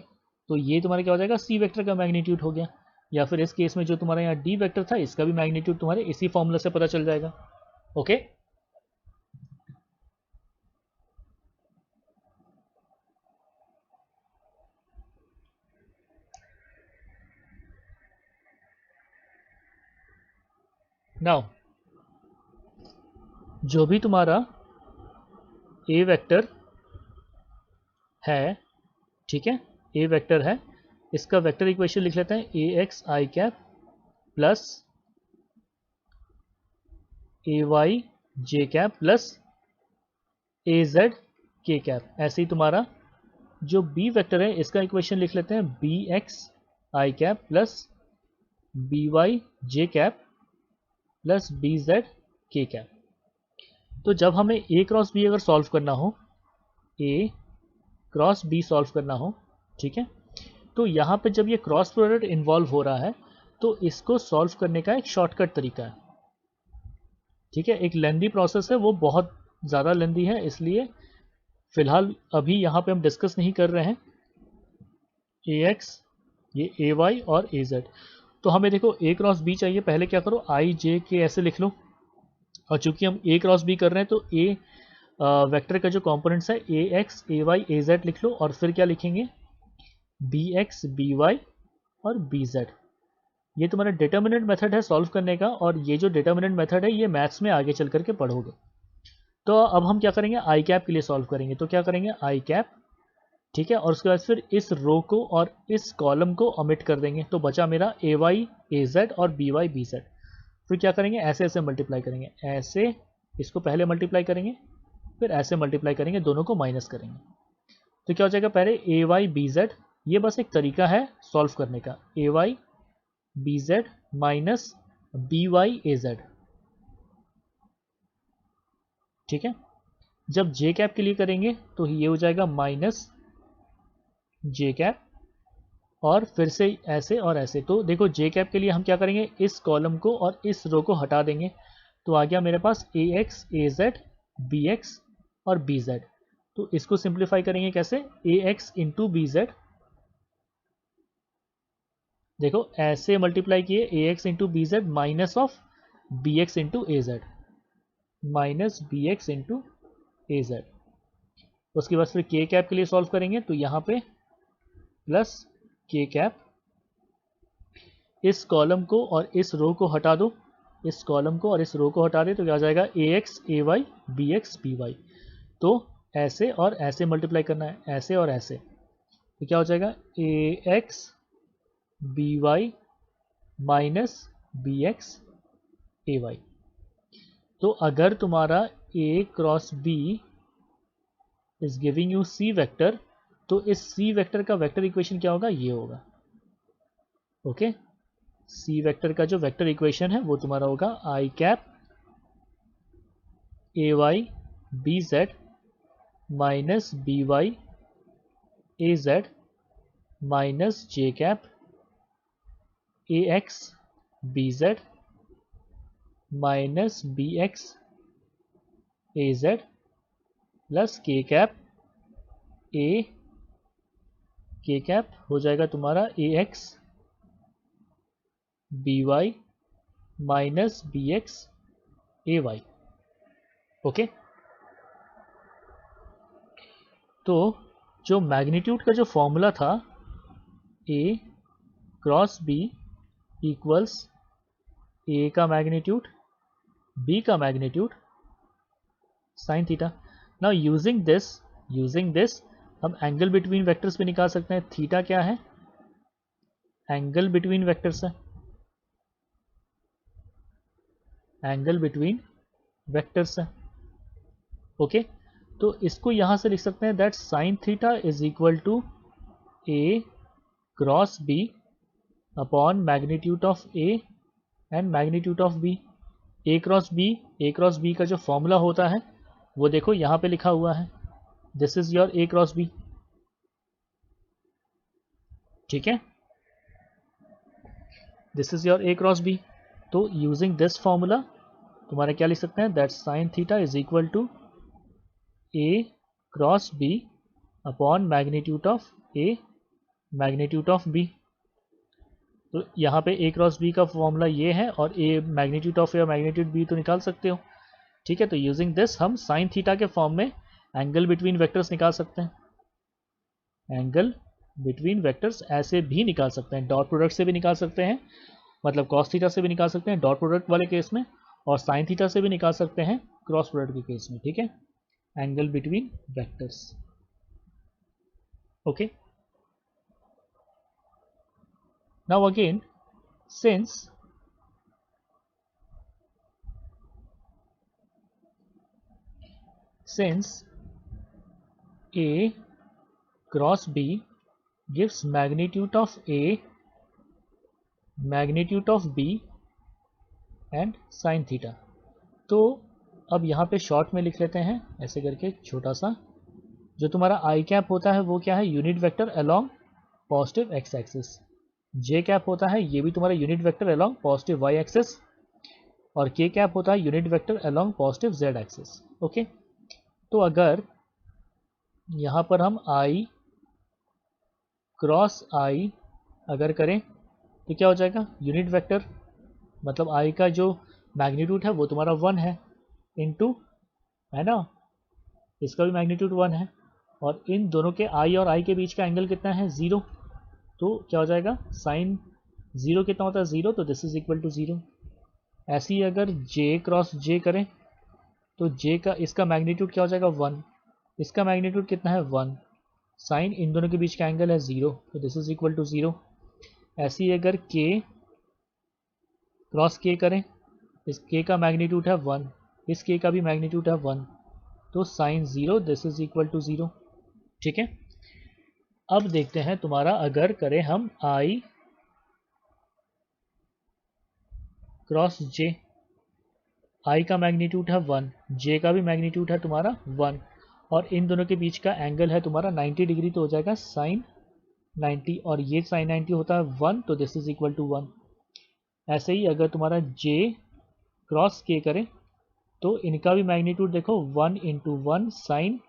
तो ये तुम्हारा क्या हो जाएगा, सी वेक्टर का मैग्नीट्यूड हो गया। या फिर इस केस में जो तुम्हारा यहाँ डी वेक्टर था, इसका भी मैग्नीट्यूड तुम्हारे इसी फॉर्मूला से पता चल जाएगा। ओके, नाउ जो भी तुम्हारा ए वेक्टर है, ठीक है, ए वेक्टर है, इसका वेक्टर इक्वेशन लिख लेते हैं, ए x I cap plus A Y J cap plus A Z के कैप। ऐसे ही तुम्हारा जो बी वेक्टर है, इसका इक्वेशन लिख लेते हैं, बी एक्स आई कैप प्लस बी वाई जे कैप प्लस बी जेड के कैप। तो जब हमें ए क्रॉस बी अगर सॉल्व करना हो, ए क्रॉस बी सॉल्व करना हो, ठीक है, तो यहाँ पे जब ये क्रॉस प्रोडक्ट इन्वॉल्व हो रहा है, तो इसको सॉल्व करने का एक शॉर्टकट तरीका है, ठीक है। एक लेंदी प्रोसेस है, वो बहुत ज़्यादा लेंदी है, इसलिए फिलहाल अभी यहाँ पे हम डिस्कस नहीं कर रहे हैं। ए एक्स, ये ए वाई और ए जेड, तो हमें देखो ए क्रॉस बी चाहिए, पहले क्या करो, आई जे के ऐसे लिख लो, और चूंकि हम ए क्रॉस बी कर रहे हैं तो ए वेक्टर का जो कंपोनेंट्स है, ए X A Y A Z लिख लो, और फिर क्या लिखेंगे, बी एक्स बी वाई और बी जेड। ये तुम्हारा डिटर्मिनेंट मेथड है सॉल्व करने का, और ये जो डिटर्मिनेंट मेथड है ये मैथ्स में आगे चल करके पढ़ोगे। तो अब हम क्या करेंगे, आई कैप के लिए सॉल्व करेंगे, तो क्या करेंगे, आई कैप, ठीक है, और उसके बाद फिर इस रो को और इस कॉलम को ओमिट कर देंगे, तो बचा मेरा ए वाई ए जेड और बी वाई बी जेड। फिर क्या करेंगे, ऐसे ऐसे मल्टीप्लाई करेंगे, ऐसे इसको पहले मल्टीप्लाई करेंगे, फिर ऐसे मल्टीप्लाई करेंगे, दोनों को माइनस करेंगे, तो क्या हो जाएगा, पहले ए वाई बी जेड, ये बस एक तरीका है सॉल्व करने का, A Y B Z minus B Y A Z, ठीक है। जब जे कैप के लिए करेंगे तो ये हो जाएगा माइनस जे कैप, और फिर से ऐसे और ऐसे। तो देखो जे कैप के लिए हम क्या करेंगे, इस कॉलम को और इस रो को हटा देंगे, तो आ गया मेरे पास A X A Z B X और बी जेड। तो इसको सिंप्लीफाई करेंगे कैसे, A X into B Z, देखो ऐसे मल्टीप्लाई किए, A X into B Z minus of B X into A Z, minus B X into A Z. उसके बाद फिर के कैप के लिए सॉल्व करेंगे, तो यहाँ पे प्लस के कैप इस कॉलम को और इस रो को हटा दो, इस कॉलम को और इस रो को हटा दे तो क्या आ जाएगा A X A Y B X B Y. तो ऐसे और ऐसे मल्टीप्लाई करना है, ऐसे और ऐसे, तो क्या हो जाएगा A X B Y minus B X A Y. तो अगर तुम्हारा A cross B is giving you C vector, तो इस सी वेक्टर का वेक्टर इक्वेशन क्या होगा, ये होगा। ओके, सी वेक्टर का जो वेक्टर इक्वेशन है वो तुम्हारा होगा I cap A Y B Z minus B Y A Z minus J cap A X B Z minus B X A Z plus K cap हो जाएगा तुम्हारा A X B Y minus B X A Y. Okay, तो जो मैग्नीट्यूड का जो फॉर्मूला था A cross B equals A का मैग्नीट्यूड बी का magnitude sin theta. Now using this हम एंगल बिटवीन वेक्टर्स भी निकाल सकते हैं। थीटा क्या है, एंगल बिटवीन वेक्टर्स है, एंगल बिटवीन वेक्टर्स है। ओके, तो इसको यहां से लिख सकते हैं that sine theta is equal to A cross B upon magnitude of A and magnitude of B. A cross B का जो फॉर्मूला होता है वो देखो यहां पे लिखा हुआ है, this is your A cross B. ठीक है, this is your A cross B. तो यूजिंग दिस फॉर्मूला तुम्हारा क्या लिख सकते हैं that sine theta is equal to A cross B upon magnitude of A magnitude of B. तो यहाँ पे ए क्रॉस बी का फॉर्मूला ये है और ए मैग्नीट्यूड ऑफ ए और मैग्नीट्यूड बी तो निकाल सकते हो। ठीक है, तो यूजिंग दिस हम साइन थीटा के फॉर्म में एंगल बिटवीन वेक्टर्स निकाल सकते हैं। एंगल बिटवीन वेक्टर्स ऐसे भी निकाल सकते हैं, डॉट प्रोडक्ट से भी निकाल सकते हैं, मतलब कॉस थीटा से भी निकाल सकते हैं डॉट प्रोडक्ट वाले केस में, और साइन थीटा से भी निकाल सकते हैं क्रॉस प्रोडक्ट के केस में। ठीक है, angle between vectors. Okay, now again since A cross B gives magnitude of A, magnitude of B and sin theta, तो अब यहाँ पे शॉर्ट में लिख लेते हैं ऐसे करके छोटा सा। जो तुम्हारा आई कैप होता है वो क्या है, unit vector along positive X axis. J cap होता है ये भी तुम्हारा unit vector along positive Y axis, और के कैप होता है unit vector along positive Z axis. Okay, तो अगर यहाँ पर हम आई क्रॉस आई अगर करें तो क्या हो जाएगा, यूनिट वेक्टर मतलब आई का जो मैग्नीट्यूड है वो तुम्हारा 1 है इनटू, है ना, इसका भी मैग्नीट्यूड 1 है, और इन दोनों के आई और आई के बीच का एंगल कितना है 0, तो क्या हो जाएगा साइन 0 कितना होता है 0, तो दिस इज इक्वल टू 0। ऐसे ही अगर जे क्रॉस जे करें तो जे का इसका मैग्नीट्यूड क्या हो जाएगा 1, इसका मैग्नीट्यूड कितना है 1, साइन इन दोनों के बीच का एंगल है 0, तो दिस इज इक्वल टू 0। ऐसे ही अगर के क्रॉस के करें, इस के का मैग्नीट्यूड है 1, इस के का भी मैग्नीट्यूड है 1, तो sine 0 this is equal to 0। ठीक है, अब देखते हैं तुम्हारा अगर करें हम आई क्रॉस जे, आई का मैग्नीट्यूड है 1, जे का भी मैग्नीट्यूड है तुम्हारा 1, और इन दोनों के बीच का एंगल है तुम्हारा 90 डिग्री, तो हो जाएगा साइन 90, और ये साइन 90 होता है 1, तो दिस इज इक्वल टू 1। ऐसे ही अगर तुम्हारा जे क्रॉस के करें तो इनका भी मैग्नीट्यूड देखो 1 इंटू 1 साइन,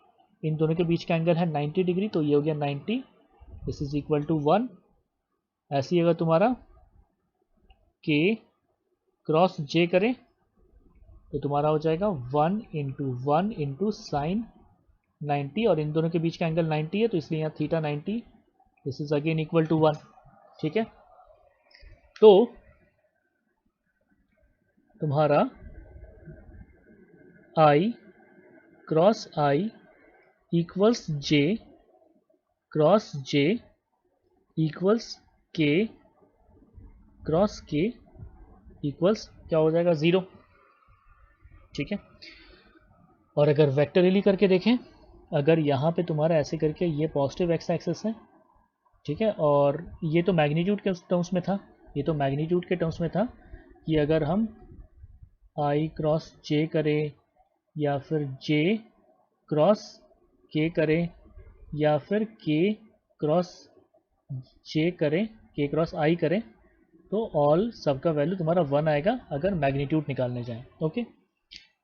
इन दोनों के बीच का एंगल है 90 डिग्री, तो ये हो गया 90, दिस इज इक्वल टू 1। ऐसे ही अगर तुम्हारा के क्रॉस जे करें तो तुम्हारा हो जाएगा 1 इंटू साइन 90, और इन दोनों के बीच का एंगल 90 है, तो इसलिए यहाँ theta 90, this is again equal to 1। ठीक है, तो तुम्हारा i cross i equals j cross j equals k cross k equals क्या हो जाएगा 0। ठीक है, और अगर वेक्टरली करके देखें, अगर यहाँ पे तुम्हारा ऐसे करके ये पॉजिटिव एक्स एक्सिस है, ठीक है, और ये तो मैग्नीट्यूड के टर्म्स में था, ये तो मैग्नीट्यूड के टर्म्स में था कि अगर हम i क्रॉस j करें या फिर j क्रॉस k करें या फिर k क्रॉस j करें, k क्रॉस i करें, तो ऑल सबका वैल्यू तुम्हारा 1 आएगा अगर मैग्नीट्यूड निकालने जाएं। ओके,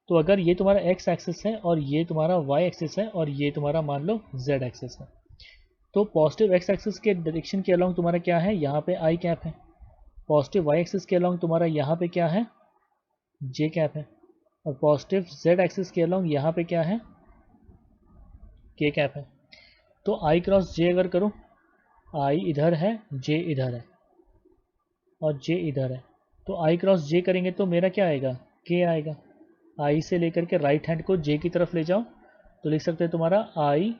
तो अगर ये तुम्हारा x एक्सिस है और ये तुम्हारा y एक्सिस है और ये तुम्हारा मान लो z एक्सिस है, तो पॉजिटिव x एक्सिस के डायरेक्शन के अलॉन्ग तुम्हारा क्या है, यहाँ पे i कैप है। पॉजिटिव y एक्सिस के अलॉन्ग तुम्हारा यहाँ पे क्या है, j कैप है। और पॉजिटिव z एक्सिस के अलॉन्ग यहाँ पे क्या है, k कैप है। तो i क्रॉस j अगर करो, i इधर है, j इधर है और j इधर है, तो i क्रॉस j करेंगे तो मेरा क्या आएगा, k आएगा। i से लेकर के राइट हैंड को j की तरफ ले जाओ तो लिख सकते हैं तुम्हारा i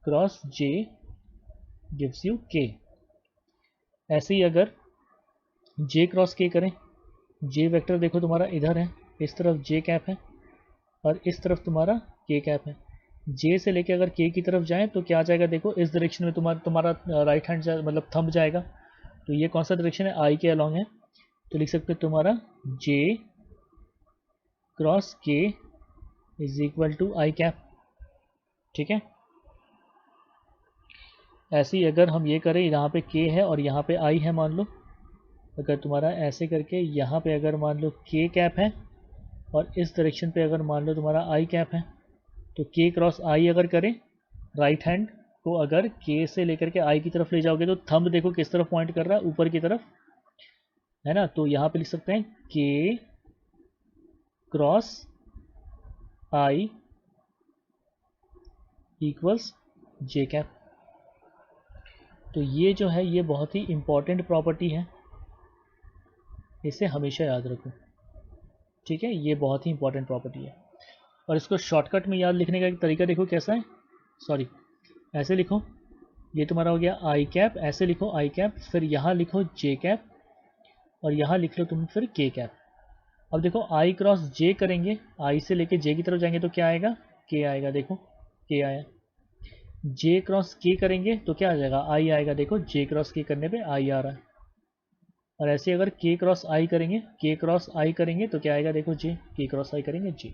cross j gives you k। ऐसे ही अगर j क्रॉस k करें, j वेक्टर देखो तुम्हारा इधर है, इस तरफ j कैप है और इस तरफ तुम्हारा k कैप है। j से लेके अगर k की तरफ जाएं तो क्या आ जाएगा, देखो इस डायरेक्शन में तुम्हारा राइट हैंड मतलब थंब जाएगा, तो ये कौन सा डायरेक्शन है, i के अलॉन्ग है, तो लिख सकते हो तुम्हारा j cross k is equal to i cap. ठीक है, ऐसे ही अगर हम ये करें, यहाँ पे k है और यहाँ पे i है मान लो, अगर तुम्हारा ऐसे करके यहाँ पे अगर मान लो k कैप है और इस डायरेक्शन पे अगर मान लो तुम्हारा i कैप है, तो k क्रॉस i अगर करें, राइट हैंड को अगर k से लेकर के i की तरफ ले जाओगे तो थंब देखो किस तरफ पॉइंट कर रहा है, ऊपर की तरफ है ना, तो यहाँ पे लिख सकते हैं k cross i equals j cap. तो ये जो है ये बहुत ही इंपॉर्टेंट प्रॉपर्टी है, इसे हमेशा याद रखो। ठीक है, ये बहुत ही इंपॉर्टेंट प्रॉपर्टी है। और इसको शॉर्टकट में याद लिखने का एक तरीका देखो कैसा है, सॉरी ऐसे लिखो, ये तुम्हारा हो गया आई कैप, ऐसे लिखो आई कैप, फिर यहाँ लिखो जे कैप और यहाँ लिख लो तुम फिर के कैप। अब देखो आई क्रॉस जे करेंगे, आई से लेके जे की तरफ जाएंगे तो क्या आएगा, के आएगा, देखो के आया। जे क्रॉस के करेंगे तो क्या आ जाएगा, आई आएगा, देखो जे क्रॉस के करने पे आई आ रहा है। और ऐसे अगर के क्रॉस आई करेंगे, के क्रॉस आई करेंगे तो क्या आएगा, देखो जे, के क्रॉस आई करेंगे जे।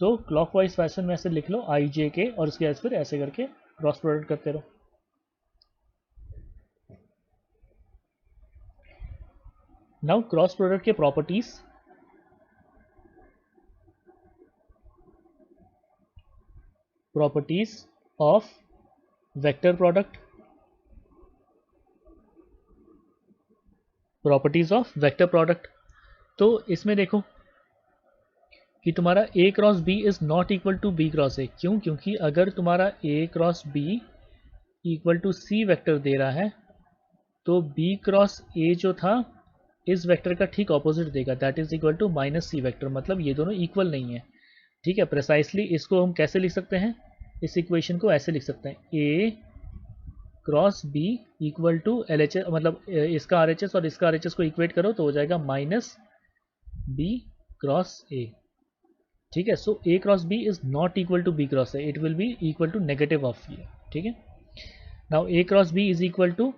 तो क्लॉकवाइज फैशन में ऐसे लिख लो आई जे के और उसके बाद फिर ऐसे करके क्रॉस प्रोडक्ट करते रहो। नाउ क्रॉस प्रोडक्ट के properties, properties of vector product, properties of vector product. तो इसमें देखो कि तुम्हारा a cross b is not equal to b cross a, क्यों, क्योंकि अगर तुम्हारा a cross b equal to c vector दे रहा है तो b क्रॉस a जो था इस वेक्टर का ठीक ऑपोजिट देगा, that is equal to minus C vector, मतलब ये दोनों इक्वल नहीं है। ठीक है, प्रिसाइसली इसको हम कैसे लिख सकते हैं, इस इक्वेशन को ऐसे लिख सकते हैं, a cross b equal to L H, मतलब इसका आर एच एस और इसका आर एच एस को इक्वेट करो तो हो जाएगा माइनस b क्रॉस a। ठीक है, so a cross b is not equal to b cross a, it will be equal to negative of ये। ठीक है, now a cross b is equal to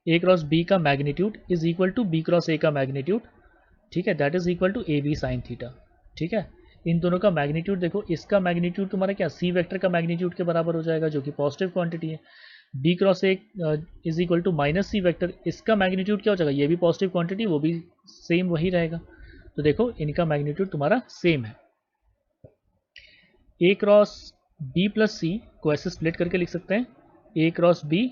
a cross b का magnitude is equal to b cross a का मैग्नीट्यूड। ठीक है, that is equal to A B sign theta. ठीक है, इन दोनों का मैग्नीट्यूड देखो, इसका मैग्नीट्यूड तुम्हारा क्या सी वेक्टर का मैग्नीट्यूड के बराबर हो जाएगा जो कि पॉजिटिव क्वांटिटी है। b cross a is equal to minus C vector, इसका मैग्नीट्यूड क्या हो जाएगा, ये भी पॉजिटिव क्वांटिटी, वो भी सेम वही रहेगा। तो देखो इनका मैग्नीट्यूड तुम्हारा सेम है। a क्रॉस b प्लस सी को ऐसे स्प्लिट करके लिख सकते हैं, a cross b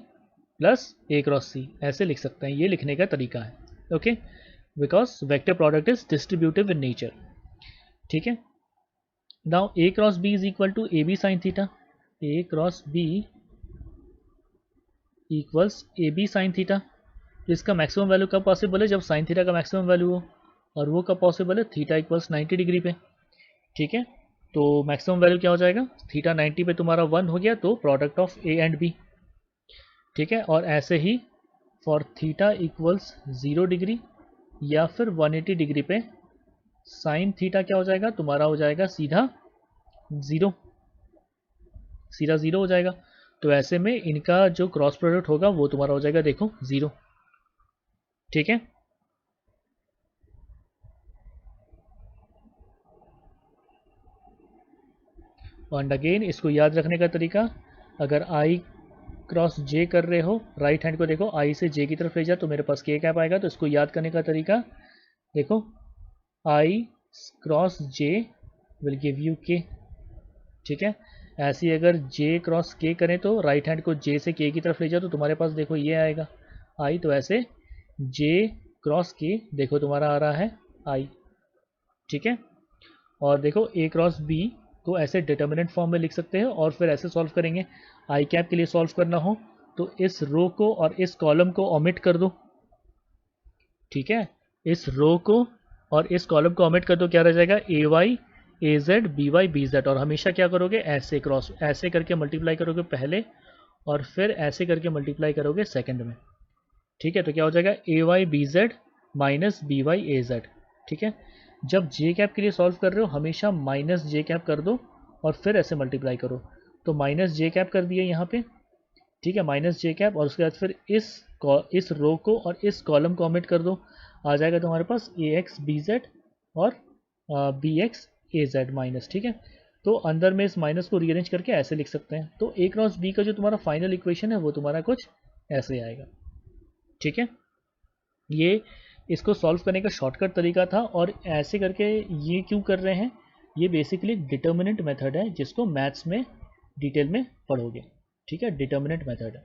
plus a cross c, ऐसे लिख सकते हैं, ये लिखने का तरीका है। Okay, because vector product is distributive in nature. ठीक है, now a cross b is equal to A B sign theta, a cross b equals A B sign theta. इसका मैक्सिमम वैल्यू कब पॉसिबल है, जब साइन थीटा का मैक्सिमम वैल्यू हो, और वो कब पॉसिबल है, थीटा इक्वल्स 90 डिग्री पे। ठीक है, तो मैक्सिमम वैल्यू क्या हो जाएगा, थीटा 90 पे तुम्हारा 1 हो गया, तो product of A and B. ठीक है, और ऐसे ही फॉर थीटा इक्वल्स 0 डिग्री या फिर 180 डिग्री पे साइन थीटा क्या हो जाएगा, तुम्हारा हो जाएगा सीधा 0, सीधा 0 हो जाएगा। तो ऐसे में इनका जो क्रॉस प्रोडक्ट होगा वो तुम्हारा हो जाएगा, देखो 0। ठीक है, एंड अगेन इसको याद रखने का तरीका, अगर आई क्रॉस जे कर रहे हो, राइट हैंड को देखो आई से जे की तरफ ले जा तो मेरे पास के कैप आएगा। तो इसको याद करने का तरीका देखो, I cross J will give you K. ठीक है, ऐसे ही अगर जे क्रॉस के करें तो राइट हैंड को जे से के की तरफ ले जाओ तो तुम्हारे पास देखो ये आएगा आई। तो ऐसे जे क्रॉस के देखो तुम्हारा आ रहा है आई। ठीक है, और देखो ए क्रॉस बी को ऐसे डिटर्मिनेंट फॉर्म में लिख सकते हैं, और फिर ऐसे सॉल्व करेंगे। आई कैप के लिए सॉल्व करना हो तो इस रो को और इस कॉलम को ओमिट कर दो। ठीक है, इस रो को और इस कॉलम को ओमिट कर दो, क्या रह जाएगा, A Y A Z B Y B Z. और हमेशा क्या करोगे, ऐसे क्रॉस ऐसे करके मल्टीप्लाई करोगे पहले, और फिर ऐसे करके मल्टीप्लाई करोगे सेकंड में। ठीक है, तो क्या हो जाएगा, A Y B Z minus B Y A Z. ठीक है, जब जे कैप के लिए सॉल्व कर रहे हो हमेशा माइनस जे कैप कर दो और फिर ऐसे मल्टीप्लाई करो। तो माइनस जे कैप कर दिए यहाँ पे। ठीक है, माइनस जे कैप, और उसके बाद फिर इस रो को और इस कॉलम को ओमिट कर दो, आ जाएगा तुम्हारे पास ए एक्स बी जेड और B X A Z minus. ठीक है, तो अंदर में इस माइनस को रीअरेंज करके ऐसे लिख सकते हैं। तो ए क्रॉस बी का जो तुम्हारा फाइनल इक्वेशन है वो तुम्हारा कुछ ऐसे आएगा। ठीक है, ये इसको सॉल्व करने का शॉर्टकट तरीका था। और ऐसे करके ये क्यों कर रहे हैं, ये बेसिकली डिटर्मिनेंट मेथड है जिसको मैथ्स में डिटेल में पढ़ोगे। ठीक है, डिटर्मिनेंट मेथड है,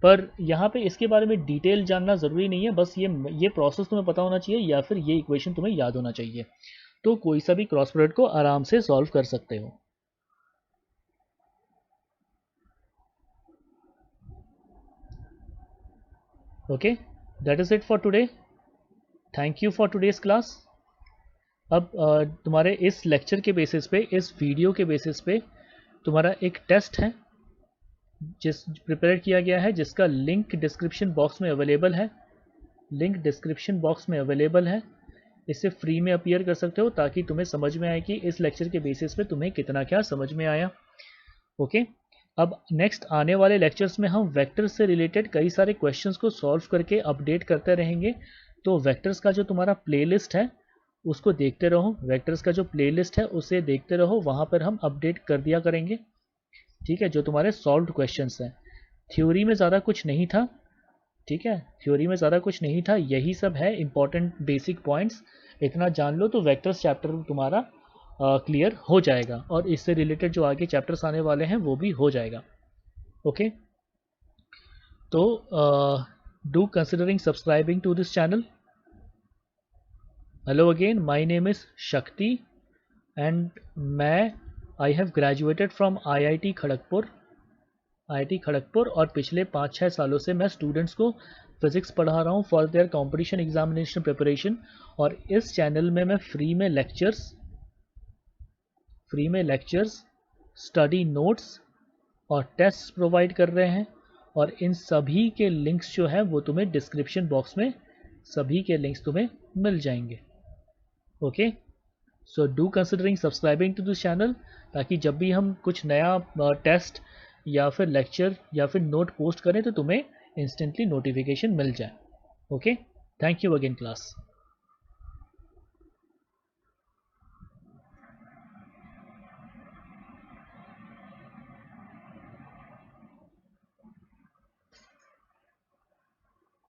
पर यहाँ पे इसके बारे में डिटेल जानना ज़रूरी नहीं है, बस ये प्रोसेस तुम्हें पता होना चाहिए या फिर ये इक्वेशन तुम्हें याद होना चाहिए, तो कोई सा भी क्रॉस प्रोडक्ट को आराम से सॉल्व कर सकते हो। Okay, that is it for today, thank you for today's class. अब तुम्हारे इस लेक्चर के बेसिस पे, इस वीडियो के बेसिस पे तुम्हारा एक टेस्ट है जिस प्रिपेयर किया गया है, जिसका लिंक डिस्क्रिप्शन बॉक्स में अवेलेबल है। लिंक डिस्क्रिप्शन बॉक्स में अवेलेबल है, इसे फ्री में अपीयर कर सकते हो ताकि तुम्हें समझ में आए कि इस लेक्चर के बेसिस पे तुम्हें कितना क्या समझ में आया। ओके, अब नेक्स्ट आने वाले लेक्चर्स में हम वेक्टर्स से रिलेटेड कई सारे क्वेश्चंस को सॉल्व करके अपडेट करते रहेंगे। तो वेक्टर्स का जो तुम्हारा प्लेलिस्ट है उसको देखते रहो, वेक्टर्स का जो प्लेलिस्ट है उसे देखते रहो, वहाँ पर हम अपडेट कर दिया करेंगे। ठीक है, जो तुम्हारे सॉल्व्ड क्वेश्चंस हैं, थ्योरी में ज़्यादा कुछ नहीं था। ठीक है, थ्योरी में ज़्यादा कुछ नहीं था, यही सब है इंपॉर्टेंट बेसिक पॉइंट्स। इतना जान लो तो वेक्टर्स चैप्टर तुम्हारा क्लियर हो जाएगा, और इससे रिलेटेड जो आगे चैप्टर्स आने वाले हैं वो भी हो जाएगा। ओके, तो do considering subscribing to this channel. Hello again, my name is Shakti and I have graduated from IIT Kharagpur, और पिछले 5-6 सालों से मैं स्टूडेंट्स को फिज़िक्स पढ़ा रहा हूँ for their competition examination preparation. और इस चैनल में मैं फ्री में लेक्चर्स, स्टडी नोट्स और टेस्ट प्रोवाइड कर रहे हैं, और इन सभी के लिंक्स जो है वो तुम्हें डिस्क्रिप्शन बॉक्स में सभी के लिंक्स तुम्हें मिल जाएंगे। Okay, so do considering subscribing to this channel, ताकि जब भी हम कुछ नया टेस्ट या फिर लेक्चर या फिर नोट पोस्ट करें तो तुम्हें इंस्टेंटली नोटिफिकेशन मिल जाए। Okay, thank you again class.